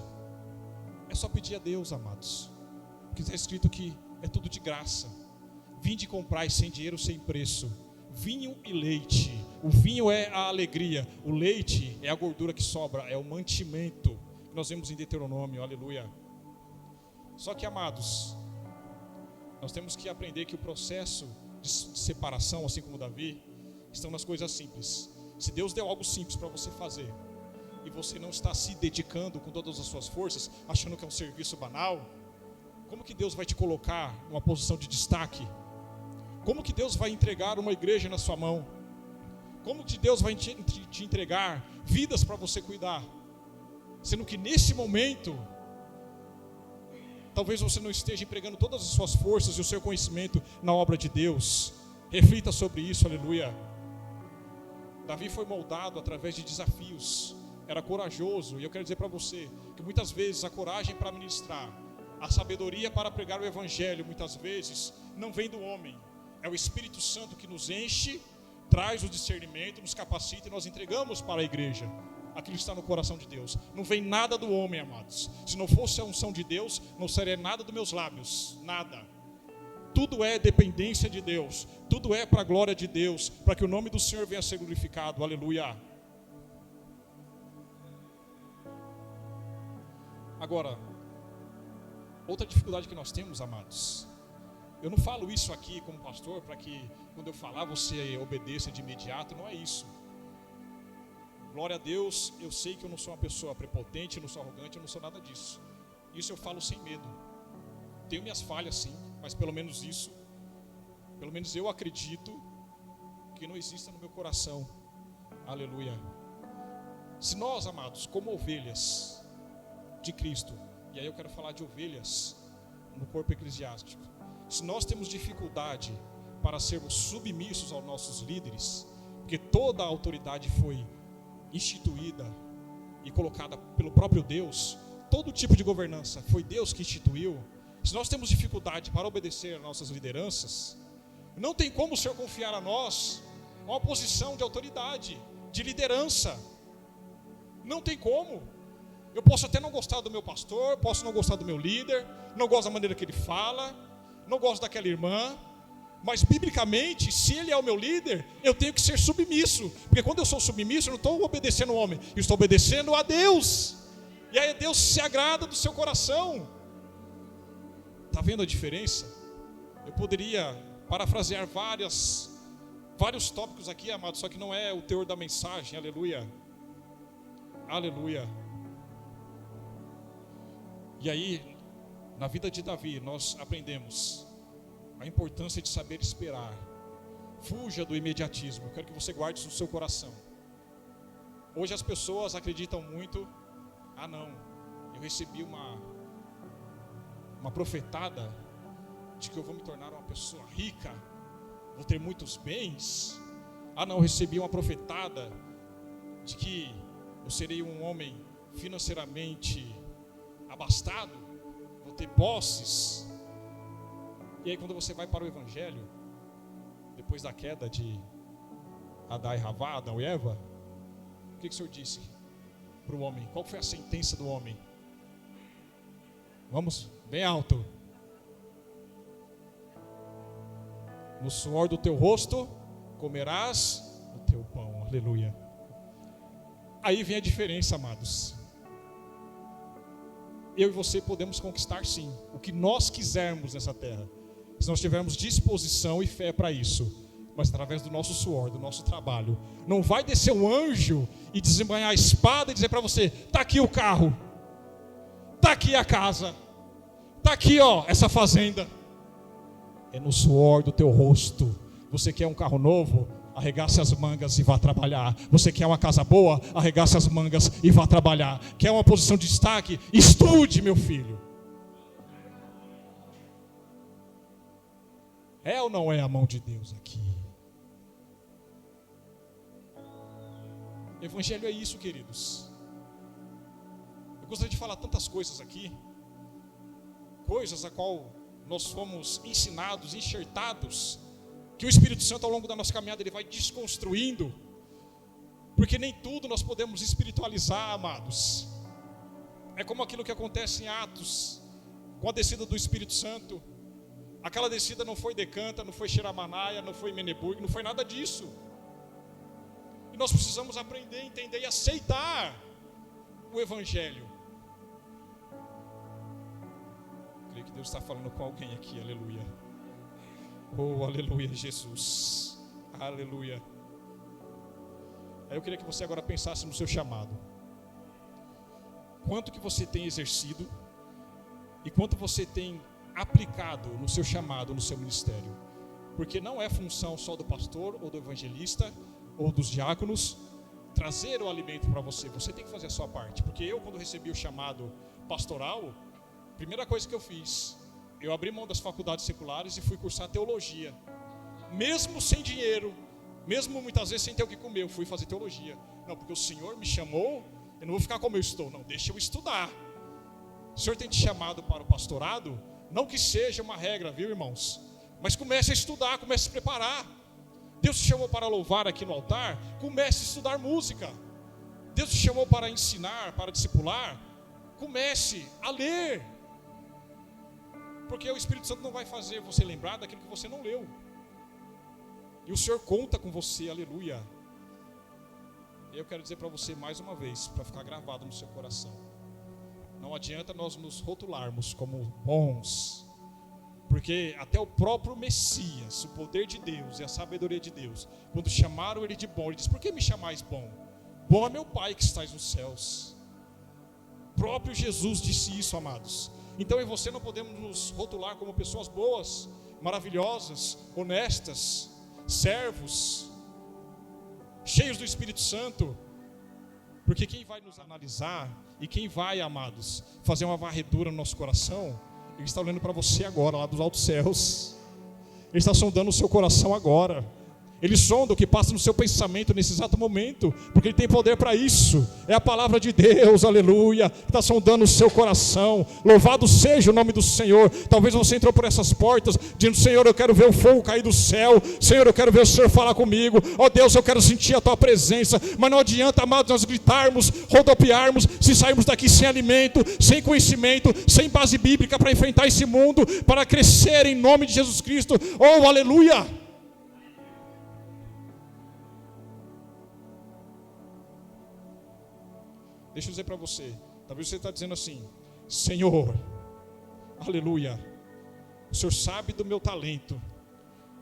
é só pedir a Deus, amados, porque está escrito que é tudo de graça. Vinde comprar sem dinheiro, sem preço, vinho e leite. O vinho é a alegria, o leite é a gordura que sobra, é o mantimento que nós vemos em Deuteronômio. Aleluia. Só que, amados, nós temos que aprender que o processo de separação, assim como Davi, estão nas coisas simples. Se Deus deu algo simples para você fazer, e você não está se dedicando com todas as suas forças, achando que é um serviço banal, como que Deus vai te colocar numa posição de destaque? Como que Deus vai entregar uma igreja na sua mão? Como que Deus vai te entregar vidas para você cuidar? Sendo que nesse momento, talvez você não esteja empregando todas as suas forças e o seu conhecimento na obra de Deus. Reflita sobre isso, aleluia. Davi foi moldado através de desafios, era corajoso, e eu quero dizer para você que muitas vezes a coragem para ministrar, a sabedoria para pregar o evangelho, muitas vezes não vem do homem, é o Espírito Santo que nos enche, traz o discernimento, nos capacita e nós entregamos para a igreja aquilo que está no coração de Deus. Não vem nada do homem, amados. Se não fosse a unção de Deus, não seria nada dos meus lábios, nada. Tudo é dependência de Deus, tudo é para a glória de Deus, para que o nome do Senhor venha a ser glorificado. Aleluia. Agora, outra dificuldade que nós temos, amados, eu não falo isso aqui como pastor para que quando eu falar você obedeça de imediato, não é isso. Glória a Deus, eu sei que eu não sou uma pessoa prepotente, eu não sou arrogante, eu não sou nada disso. Isso eu falo sem medo. Tenho minhas falhas sim, mas pelo menos isso, pelo menos eu acredito que não exista no meu coração. Aleluia. Se nós, amados, como ovelhas de Cristo, E aí eu quero falar de ovelhas no corpo eclesiástico. Se nós temos dificuldade para sermos submissos aos nossos líderes, porque toda a autoridade foi instituída e colocada pelo próprio Deus, todo tipo de governança foi Deus que instituiu. Se nós temos dificuldade para obedecer às nossas lideranças, não tem como o Senhor confiar a nós uma posição de autoridade, de liderança. Não tem como. Eu posso até não gostar do meu pastor, posso não gostar do meu líder, não gosto da maneira que ele fala, não gosto daquela irmã, mas biblicamente, se ele é o meu líder, eu tenho que ser submisso, porque quando eu sou submisso, eu não estou obedecendo o homem, eu estou obedecendo a Deus, e aí Deus se agrada do seu coração. Está vendo a diferença? Eu poderia parafrasear vários tópicos aqui, amado, só que não é o teor da mensagem. Aleluia, aleluia. E aí, na vida de Davi, nós aprendemos a importância de saber esperar. Fuja do imediatismo. Eu quero que você guarde isso no seu coração. Hoje as pessoas acreditam muito: ah não, eu recebi uma profetada de que eu vou me tornar uma pessoa rica, vou ter muitos bens. Ah não, eu recebi uma profetada de que eu serei um homem financeiramente abastado, vou ter posses. E aí quando você vai para o Evangelho, depois da queda de Adão e Havá, Adão e Eva, o que o Senhor disse para o homem? Qual foi a sentença do homem? Vamos, bem alto. No suor do teu rosto comerás o teu pão. Aleluia. Aí vem a diferença, amados. Eu e você podemos conquistar sim o que nós quisermos nessa terra, se nós tivermos disposição e fé para isso. Mas através do nosso suor, do nosso trabalho. Não vai descer um anjo e desembanhar a espada e dizer para você: está aqui o carro, está aqui a casa, está aqui essa fazenda. É no suor do teu rosto. Você quer um carro novo? Arregace as mangas e vá trabalhar. Você quer uma casa boa? Arregace as mangas e vá trabalhar. Quer uma posição de destaque? Estude, meu filho. É ou não é a mão de Deus aqui? Evangelho é isso, queridos. Eu gostaria de falar tantas coisas aqui, coisas a qual nós fomos ensinados, enxertados, que o Espírito Santo ao longo da nossa caminhada ele vai desconstruindo, porque nem tudo nós podemos espiritualizar, amados. É como aquilo que acontece em Atos, com a descida do Espírito Santo. Aquela descida não foi Decanta, não foi Xeramanaia, não foi Meneburg, não foi nada disso. E nós precisamos aprender, entender e aceitar o Evangelho. Creio que Deus está falando com alguém aqui, aleluia. Oh, aleluia, Jesus, aleluia. Aí eu queria que você agora pensasse no seu chamado. Quanto que você tem exercido e quanto você tem aplicado no seu chamado, no seu ministério. Porque não é função só do pastor ou do evangelista ou dos diáconos trazer o alimento para você. Você tem que fazer a sua parte. Porque eu, quando recebi o chamado pastoral, a primeira coisa que eu fiz, eu abri mão das faculdades seculares e fui cursar teologia. Mesmo sem dinheiro, mesmo muitas vezes sem ter o que comer, eu fui fazer teologia. Não, porque o Senhor me chamou, eu não vou ficar como eu estou. Não, deixa eu estudar. O Senhor tem te chamado para o pastorado, não que seja uma regra, viu, irmãos? Mas comece a estudar, comece a se preparar. Deus te chamou para louvar aqui no altar, comece a estudar música. Deus te chamou para ensinar, para discipular, comece a ler. Porque o Espírito Santo não vai fazer você lembrar daquilo que você não leu. E o Senhor conta com você, aleluia. E eu quero dizer para você mais uma vez, para ficar gravado no seu coração. Não adianta nós nos rotularmos como bons, porque até o próprio Messias, o poder de Deus e a sabedoria de Deus, quando chamaram ele de bom, ele disse: por que me chamais bom? Bom é meu Pai que estás nos céus. O próprio Jesus disse isso, amados. Então eu e você não podemos nos rotular como pessoas boas, maravilhosas, honestas, servos, cheios do Espírito Santo, Porque quem vai nos analisar e quem vai, amados, fazer uma varredura no nosso coração, Ele está olhando para você agora, lá dos altos céus. Ele está sondando o seu coração agora. Ele sonda o que passa no seu pensamento nesse exato momento, porque Ele tem poder para isso. É a palavra de Deus, aleluia, que está sondando o seu coração. Louvado seja o nome do Senhor. Talvez você entrou por essas portas, dizendo: Senhor, eu quero ver o fogo cair do céu. Senhor, eu quero ver o Senhor falar comigo. Ó Deus, eu quero sentir a Tua presença. Mas não adianta, amados, nós gritarmos, rodopiarmos, se sairmos daqui sem alimento, sem conhecimento, sem base bíblica para enfrentar esse mundo, para crescer em nome de Jesus Cristo. Oh, aleluia! Deixa eu dizer para você, talvez você está dizendo assim: Senhor, aleluia, o Senhor sabe do meu talento,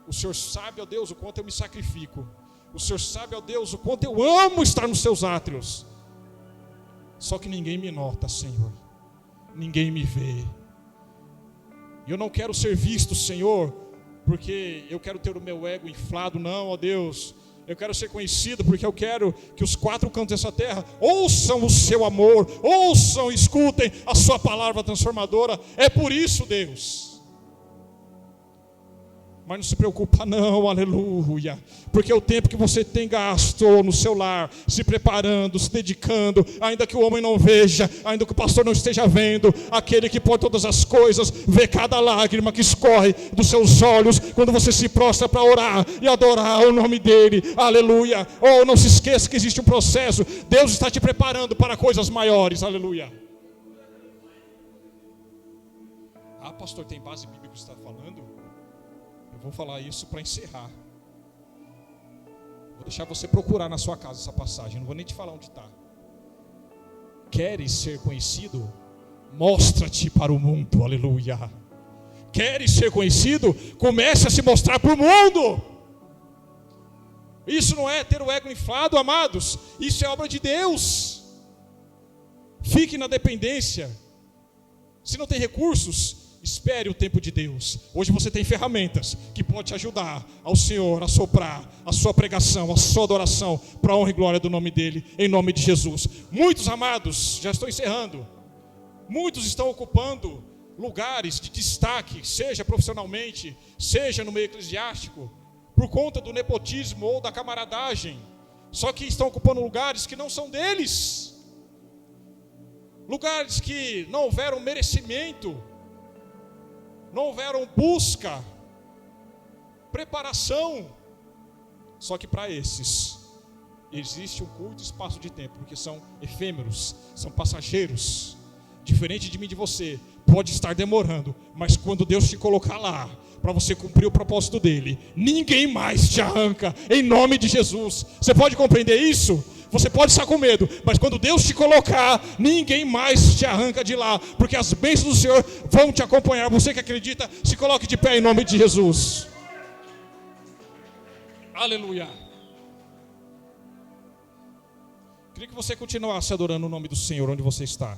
o Senhor sabe, ó Deus, o quanto eu me sacrifico, o Senhor sabe, ó Deus, o quanto eu amo estar nos seus átrios, só que ninguém me nota, Senhor, ninguém me vê, e eu não quero ser visto, Senhor, porque eu quero ter o meu ego inflado, não, ó Deus. Eu quero ser conhecido porque eu quero que os quatro cantos dessa terra ouçam o seu amor, ouçam, escutem a sua palavra transformadora. É por isso, Deus. Mas não se preocupa não, aleluia, porque o tempo que você tem gasto no seu lar, se preparando, se dedicando, ainda que o homem não veja, ainda que o pastor não esteja vendo, aquele que pode todas as coisas, vê cada lágrima que escorre dos seus olhos, quando você se prostra para orar e adorar o nome dele, aleluia. Oh, não se esqueça que existe um processo, Deus está te preparando para coisas maiores, aleluia. Ah, pastor, tem base bíblica que você está falando? Vou falar isso para encerrar. Vou deixar você procurar na sua casa essa passagem. Não vou nem te falar onde está. Queres ser conhecido? Mostra-te para o mundo, aleluia. Queres ser conhecido? Comece a se mostrar para o mundo. Isso não é ter o ego inflado, amados. Isso é obra de Deus. Fique na dependência. Se não tem recursos, espere o tempo de Deus. Hoje você tem ferramentas que podem te ajudar ao Senhor a soprar a sua pregação, a sua adoração, para a honra e glória do nome dEle, em nome de Jesus. Muitos, amados, já estou encerrando, muitos estão ocupando lugares de destaque, seja profissionalmente, seja no meio eclesiástico, por conta do nepotismo ou da camaradagem, só que estão ocupando lugares que não são deles, lugares que não houveram merecimento, não houveram busca, preparação. Só que para esses existe um curto espaço de tempo, porque são efêmeros, são passageiros. Diferente de mim e de você, pode estar demorando, mas quando Deus te colocar lá, para você cumprir o propósito dele, ninguém mais te arranca, em nome de Jesus. Você pode compreender isso? Você pode estar com medo, mas quando Deus te colocar, ninguém mais te arranca de lá, porque as bênçãos do Senhor vão te acompanhar. Você que acredita, se coloque de pé em nome de Jesus. Aleluia. Queria que você continuasse adorando o nome do Senhor onde você está.